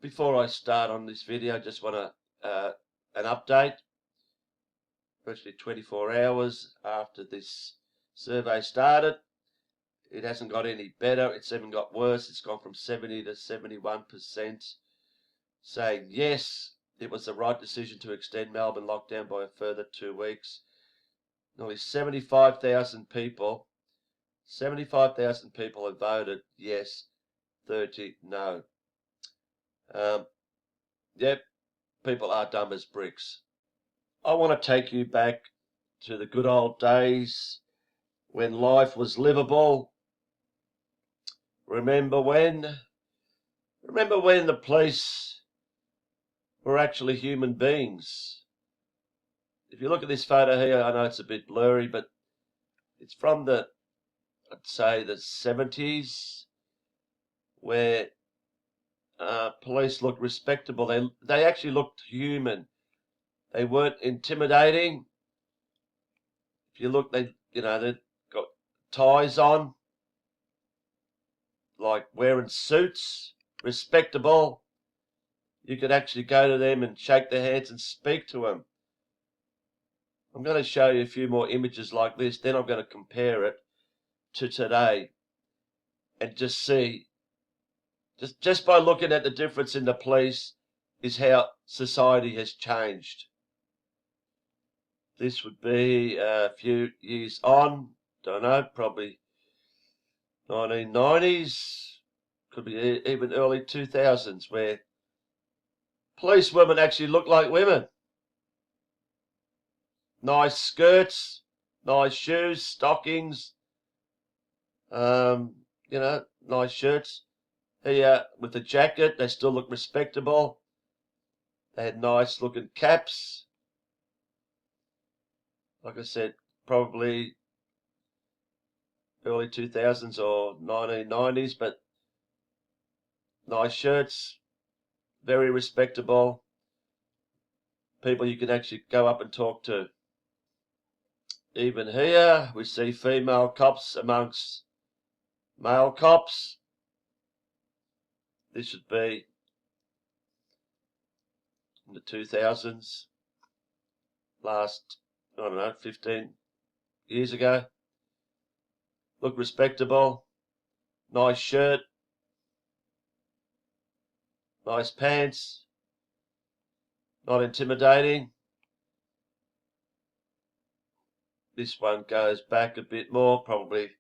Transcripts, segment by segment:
Before I start on this video, I just want an update. Virtually 24 hours after this survey started, it hasn't got any better. It's even got worse. It's gone from 70 to 71% saying yes, it was the right decision to extend Melbourne lockdown by a further 2 weeks. Nearly 75,000 people have voted yes, 30 no. Yep, people are dumb as bricks. I want to take you back to the good old days when life was livable. Remember when the police were actually human beings. If you look at this photo here, I know it's a bit blurry, but it's from I'd say the 70s, where police looked respectable. They actually looked human. They weren't intimidating. If you look, they've got ties on, like wearing suits, respectable. You could actually go to them and shake their hands and speak to them. I'm going to show you a few more images like this, then I'm going to compare it to today and just see, just by looking at the difference in the police, is how society has changed. This would be a few years on, don't know, probably 1990s, could be even early 2000s, where police women actually look like women. Nice skirts, nice shoes, stockings, nice shirts. Here with the jacket, they still look respectable. They had nice looking caps. Like I said, probably early 2000s or 1990s, but nice shirts, very respectable. People you can actually go up and talk to. Even here, we see female cops amongst male cops. This should be in the 2000s, last, 15 years ago. Look respectable, nice shirt, nice pants, not intimidating. This one goes back a bit more, probably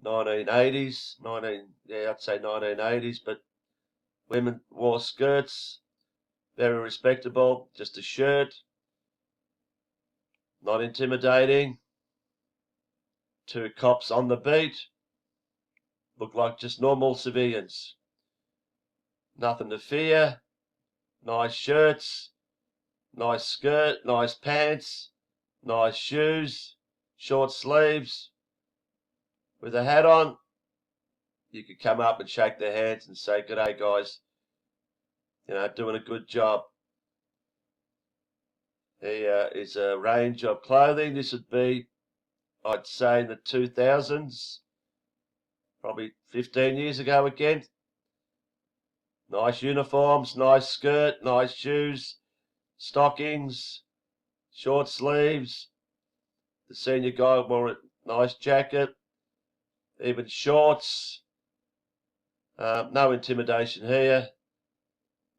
1980s, I'd say 1980s, but women wore skirts, very respectable, just a shirt, not intimidating. 2 cops on the beat, look like just normal civilians. Nothing to fear, nice shirts, nice skirt, nice pants, nice shoes, short sleeves. With a hat on, you could come up and shake their hands and say, "G'day, guys. Doing a good job." Here is a range of clothing. This would be, I'd say, in the 2000s, probably 15 years ago again. Nice uniforms, nice skirt, nice shoes, stockings, short sleeves. The senior guy wore a nice jacket, even shorts. No intimidation here,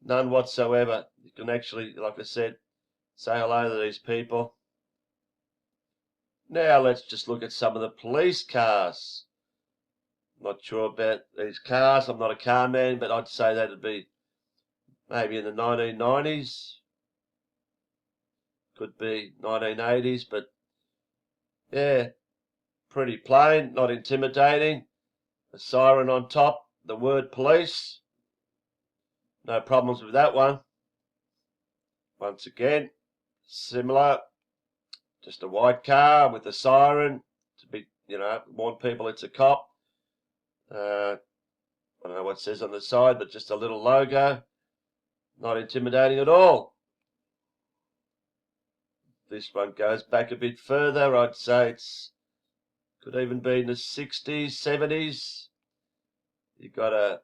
none whatsoever. You can actually, like I said, say hello to these people. Now let's just look at some of the police cars. Not sure about these cars. I'm not a car man, but I'd say that'd be maybe in the 1990s. Could be 1980s, but yeah, pretty plain, not intimidating. A siren on top, the word police. No problems with that one. Once again, similar. Just a white car with a siren to be, warn people it's a cop. I don't know what it says on the side, but just a little logo. Not intimidating at all. This one goes back a bit further. I'd say could even be in the 60s, 70s. You've got a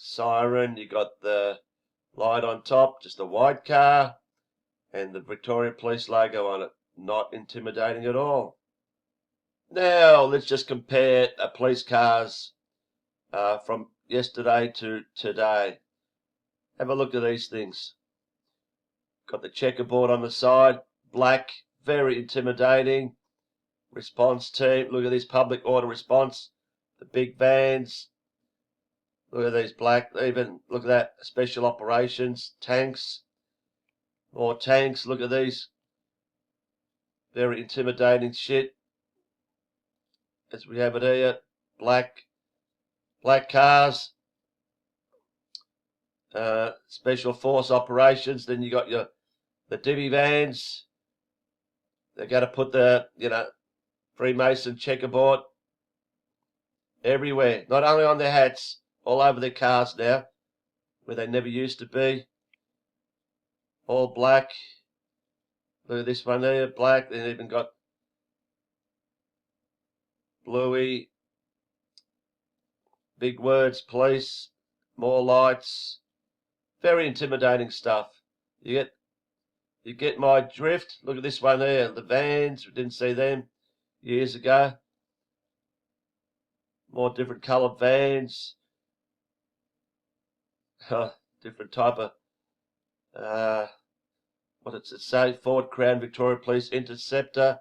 siren. You got the light on top, just a white car, and the Victoria Police logo on it. Not intimidating at all. Now, let's just compare police cars from yesterday to today. Have a look at these things. Got the checkerboard on the side, black, very intimidating. Response team, look at this public order response. The big vans. Look at these black, even, look at that, special operations, tanks. More tanks, look at these. Very intimidating shit. As we have it here, black cars. Special force operations. Then you got the divvy vans. They're going to put the, Freemason checkerboard everywhere. Not only on their hats, all over their cars now, where they never used to be. All black. Look at this one there, black. They've even got bluey. Big words, police. More lights. Very intimidating stuff. You get my drift. Look at this one there. The vans. We didn't see them years ago. More different coloured vans. Different type of what does it say? Ford Crown Victoria Police Interceptor.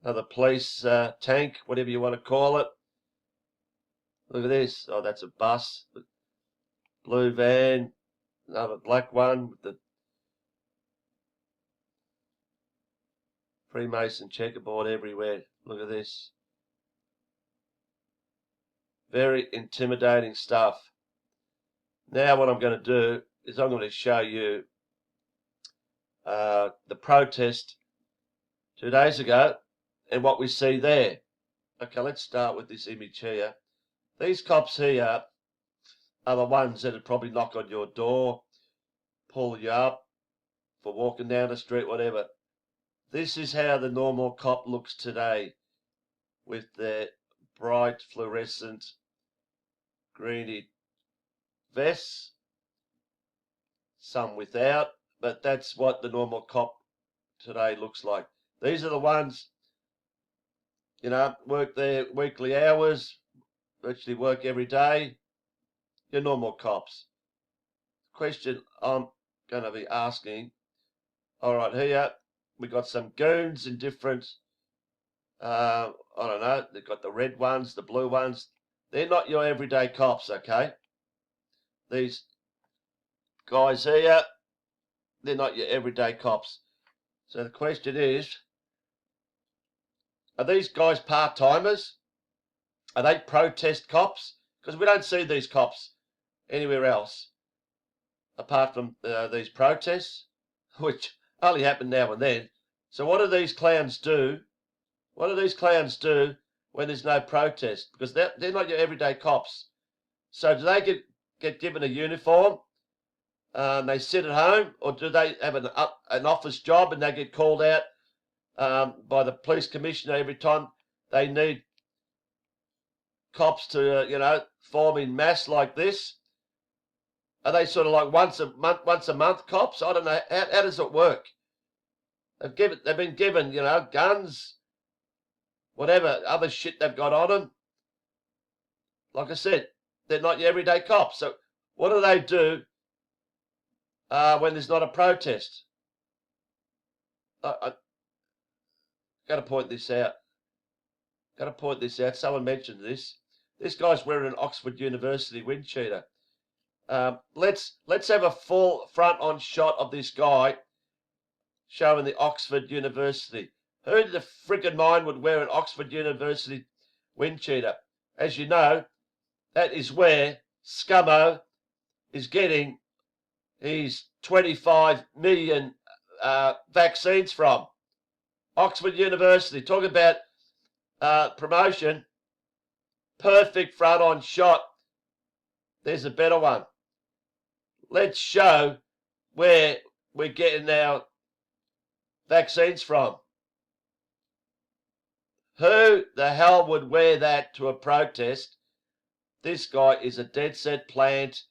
Another police tank, whatever you want to call it. Look at this. Oh, that's a bus. Blue van. Another black one with the Freemason checkerboard everywhere. Look at this. Very intimidating stuff. Now what I'm going to do is I'm going to show you the protest 2 days ago and what we see there. Okay, let's start with this image here. These cops here are the ones that would probably knock on your door, pull you up for walking down the street, whatever. This is how the normal cop looks today, with their bright fluorescent greeny vests, some without, but that's what the normal cop today looks like. These are the ones, work their weekly hours, virtually work every day, your normal cops. Question I'm going to be asking, all right, here we got some goons in different, I don't know, they've got the red ones, the blue ones. They're not your everyday cops, okay? These guys here, they're not your everyday cops. So the question is, are these guys part-timers? Are they protest cops? Because we don't see these cops anywhere else apart from these protests, which only happen now and then. So what do these clowns do? What do these clowns do when there's no protest? Because they're not your everyday cops. So do they get given a uniform and they sit at home, or do they have an office job and they get called out by the police commissioner every time they need cops to, form in mass like this? Are they sort of like once a month cops? I don't know. How does it work? They've been given, guns, whatever other shit they've got on them. Like I said, they're not your everyday cops. So what do they do when there's not a protest? I got to point this out. Someone mentioned this. This guy's wearing an Oxford University wind cheater. Let's have a full front-on shot of this guy showing the Oxford University. Who in the friggin' mind would wear an Oxford University wind cheater? As you know, that is where Scummo is getting his 25 million vaccines from. Oxford University. Talk about promotion. Perfect front-on shot. There's a better one. Let's show where we're getting our vaccines from. Who the hell would wear that to a protest? this guy is a dead set plant,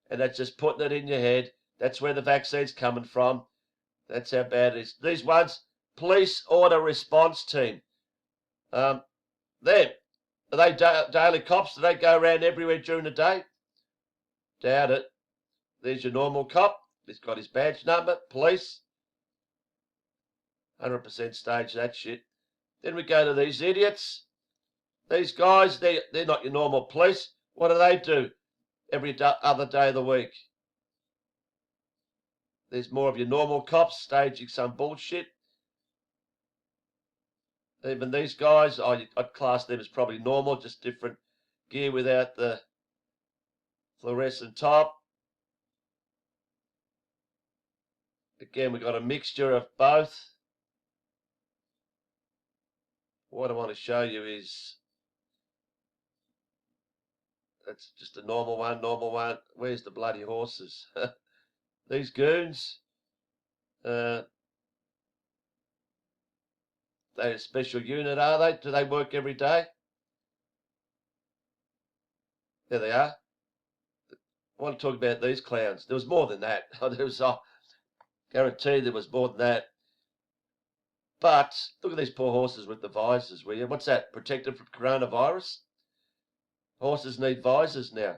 and that's just putting it in your head. That's where the vaccine's coming from. That's how bad it is. These ones, police order response team. Them, are they daily cops? Do they go around everywhere during the day? Doubt it. There's your normal cop. He's got his badge number. Police. 100% stage that shit. Then we go to these idiots. These guys, they're not your normal police. What do every other day of the week? There's more of your normal cops staging some bullshit. Even these guys, I'd class them as probably normal, just different gear without the fluorescent top. Again, we've got a mixture of both. What I want to show you is, that's just a normal one. Where's the bloody horses? These goons, they're a special unit, are they? Do they work every day? There they are. I want to talk about these clowns. There was more than that. I guarantee there was more than that. But look at these poor horses with the visors, will you? What's that? Protected from coronavirus? Horses need visors now.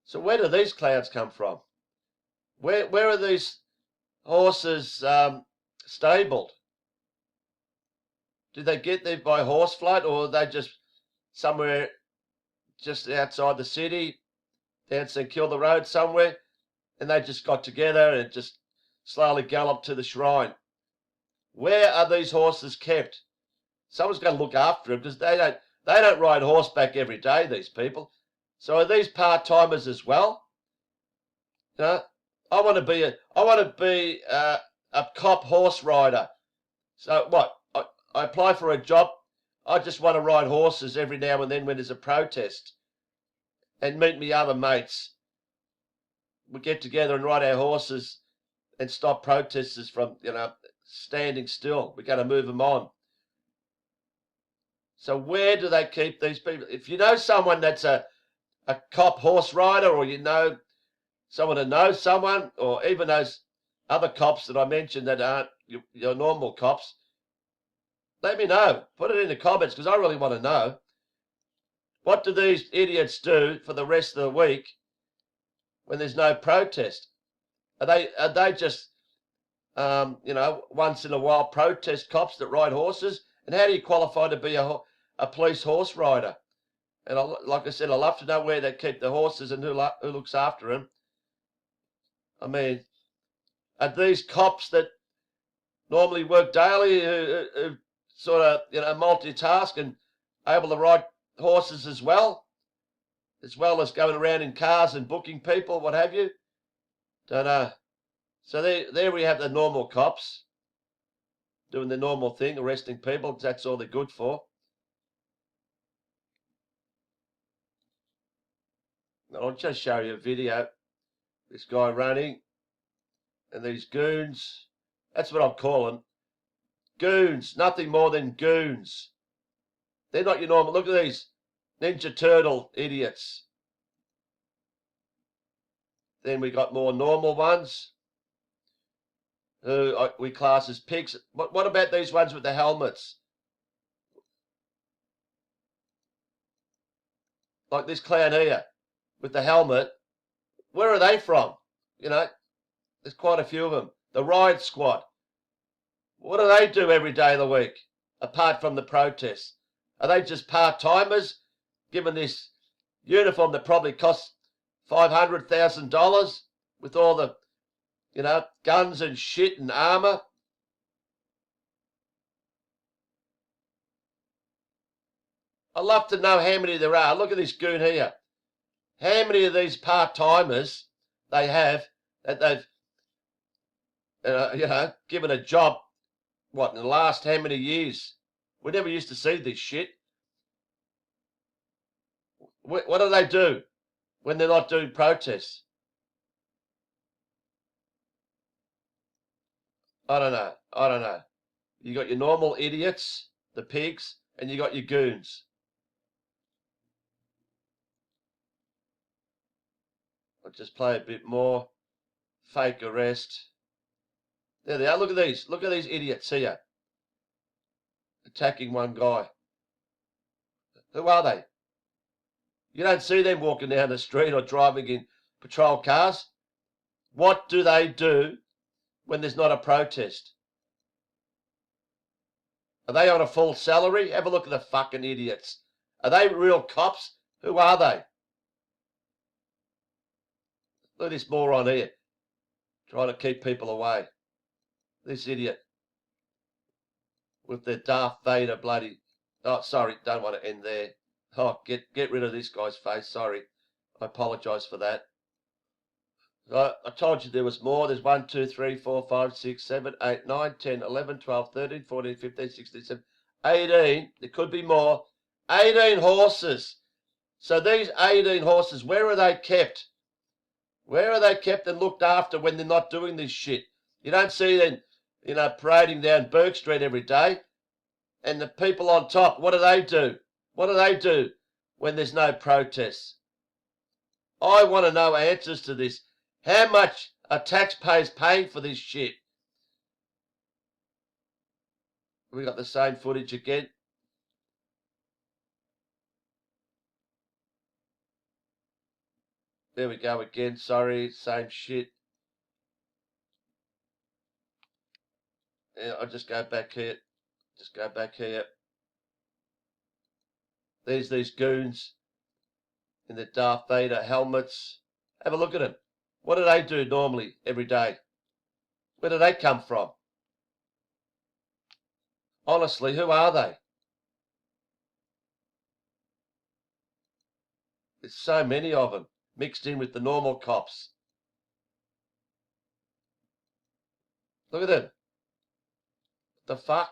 So where do these clowns come from? Where are these horses stabled? Did they get there by horse float, or are they just somewhere just outside the city, down St Kilda Road somewhere, and they just got together and just slowly galloped to the shrine? Where are these horses kept? Someone's going to look after them, because they don't ride horseback every day, these people. So are these part-timers as well? You know, I want to be a cop horse rider. So what? I apply for a job. I just want to ride horses every now and then when there's a protest, and meet me other mates. We get together and ride our horses and stop protesters from, standing still. We're going to move them on. So where do they keep these people? If you know someone that's a cop horse rider, or you know someone who knows someone, or even those other cops that I mentioned that aren't your normal cops, let me know. Put it in the comments, because I really want to know. What do these idiots do for the rest of the week when there's no protest? Are they just once in a while protest cops that ride horses? And how do you qualify to be a police horse rider? And like I said, I'd love to know where they keep the horses and who looks after them. I mean, are these cops that normally work daily, who sort of, multitask and able to ride horses as well as going around in cars and booking people, what have you? Don't know. So there we have the normal cops doing the normal thing, arresting people, because that's all they're good for. I'll just show you a video. This guy running, and these goons. That's what I'm calling goons. Nothing more than goons. They're not your normal. Look at these Ninja Turtle idiots. Then we got more normal ones who we class as pigs. What about these ones with the helmets? Like this clown here with the helmet. Where are they from? There's quite a few of them. The Riot Squad. What do they do every day of the week, apart from the protests? Are they just part-timers, given this uniform that probably costs $500,000 with all the, guns and shit and armour? I'd love to know how many there are. Look at this goon here. How many of these part-timers they have that they've, given a job, in the last how many years? We never used to see this shit. What do they do when they're not doing protests? I don't know. You got your normal idiots, the pigs, and you got your goons. I'll just play a bit more. Fake arrest. There they are. Look at these. Look at these idiots here. Attacking one guy. Who are they? You don't see them walking down the street or driving in patrol cars. What do they do when there's not a protest? Are they on a full salary? Have a look at the fucking idiots. Are they real cops? Who are they? Look at this moron here. Trying to keep people away. This idiot. With their Darth Vader bloody... Oh, sorry, don't want to end there. Oh, get rid of this guy's face. Sorry. I apologise for that. I told you there was more. There's 1, 2, 3, 4, 5, 6, 7, 8, 9, 10, 11, 12, 13, 14, 15, 16, 17, 18. There could be more. 18 horses. So these 18 horses, where are they kept? Where are they kept and looked after when they're not doing this shit? You don't see them, parading down Burke Street every day. And the people on top, what do they do? What do they do when there's no protests? I want to know answers to this. How much are taxpayers paying for this shit? We got the same footage again. There we go again. Sorry, same shit. Yeah, I'll just go back here. Just go back here. There's these goons in the Darth Vader helmets. Have a look at them. What do they do normally every day? Where do they come from? Honestly, who are they? There's so many of them mixed in with the normal cops. Look at them. What the fuck?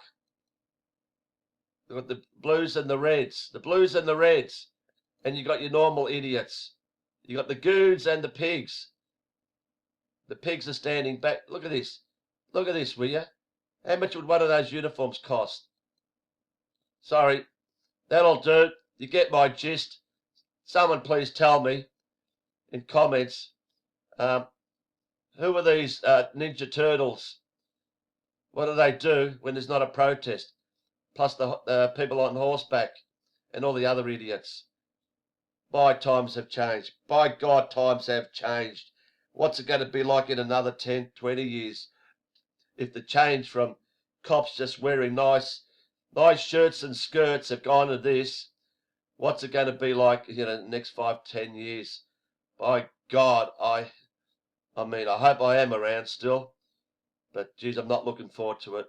You've got the blues and the reds. The blues and the reds. And you got your normal idiots. You got the goons and the pigs. The pigs are standing back. Look at this. Look at this, will you? How much would one of those uniforms cost? Sorry. That'll do. You get my gist. Someone please tell me in comments, who are these Ninja Turtles? What do they do when there's not a protest? Plus the people on horseback and all the other idiots. By times have changed. By God, times have changed. What's it going to be like in another 10, 20 years if the change from cops just wearing nice shirts and skirts have gone to this? What's it going to be like, the next 5, 10 years? By God, I hope I am around still. But, geez, I'm not looking forward to it.